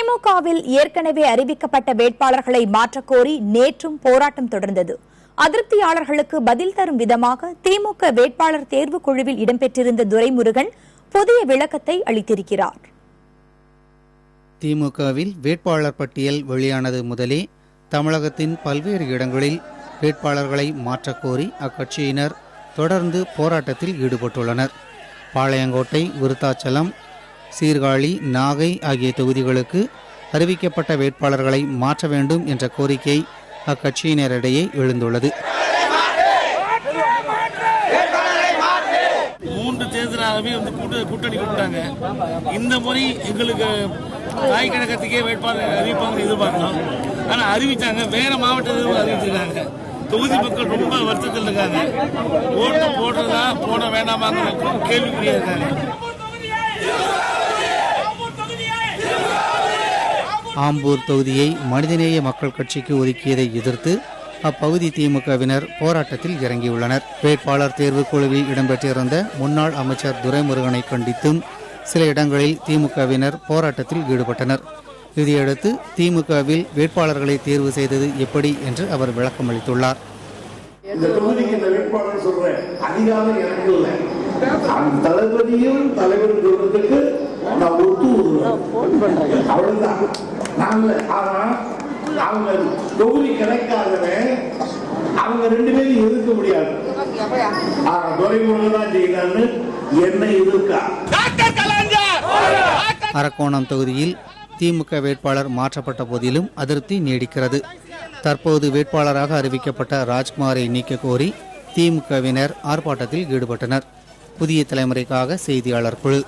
திமுகவில் ஏற்கனவே அறிவிக்கப்பட்ட வேட்பாளர்களை மாற்றக்கோரி நேற்றும் போராட்டம் தொடர்ந்தது. அதிருப்தியாளர்களுக்கு பதில் தரும் விதமாக திமுக வேட்பாளர் தேர்வு குழுவில் இடம்பெற்றிருந்த துரைமுருகன் புதிய விளக்கத்தை அளித்திருக்கிறார். திமுகவில் வேட்பாளர் பட்டியல் வெளியானது முதலே தமிழகத்தின் பல்வேறு இடங்களில் வேட்பாளர்களை மாற்றக்கோரி அக்கட்சியினர் தொடர்ந்து போராட்டத்தில் ஈடுபட்டுள்ளனர். பாளையங்கோட்டை, விருத்தாச்சலம், சீர்காழி, நாகை ஆகிய தொகுதிகளுக்கு அறிவிக்கப்பட்ட வேட்பாளர்களை மாற்ற வேண்டும் என்ற கோரிக்கை அக்கட்சியினரிடையே எழுந்துள்ளது. 3 தேர்தலாகவே கூட்டணி கொடுத்தாங்க. இந்த முறை எங்களுக்கு தாய் கழகத்துக்கே வேட்பாளர் அறிவிப்பாங்க எதிர்பார்க்கலாம். ஆனால் அறிவித்தாங்க, வேற மாவட்டத்தில் அறிவிச்சிருக்காங்க. தொகுதி மக்கள் ரொம்ப வருத்தத்தில் இருக்காங்க. ஓட்டு போடுறதா போட வேண்டாமாங்க கேள்விக்குறியா இருக்காங்க. ஆம்பூர் தொகுதியை மனிதநேய மக்கள் கட்சிக்கு ஒதுக்கியதை எதிர்த்து அப்பகுதி திமுகவினர் போராட்டத்தில் இறங்கியுள்ளனர். வேட்பாளர் தேர்வு குழுவில் இடம்பெற்றிருந்த முன்னாள் அமைச்சர் துரைமுருகனை கண்டித்தும் சில இடங்களில் திமுகவினர் போராட்டத்தில் ஈடுபட்டனர். இதையடுத்து திமுகவில் வேட்பாளர்களை தேர்வு செய்தது எப்படி என்று அவர் விளக்கம் அளித்துள்ளார். இந்த தொகுதிக்கு இந்த வேட்பாளர் சொல்ற அதிகாரம் எனக்கு இல்லை. தளபதியும் தலைவரும் சொல்றதுக்கு நான் ஒத்து அவ்வளவுதான். அவங்க தொகுதி கிடைக்காதவன் அவங்க 2 பேரும் எதிர்க்க முடியாது. துரைமுருகன் தான் செய்யலான்னு என்ன எதிர்க்கா. அரக்கோணம் தொகுதியில் திமுக வேட்பாளர் மாற்றப்பட்ட போதிலும் அதிருப்தி நீடிக்கிறது. தற்போது வேட்பாளராக அறிவிக்கப்பட்ட ராஜ்குமாரை நீக்க கோரி திமுகவினர் ஆர்ப்பாட்டத்தில் ஈடுபட்டனர். புதிய தலைமுறைக்காக செய்தியாளர் குழு.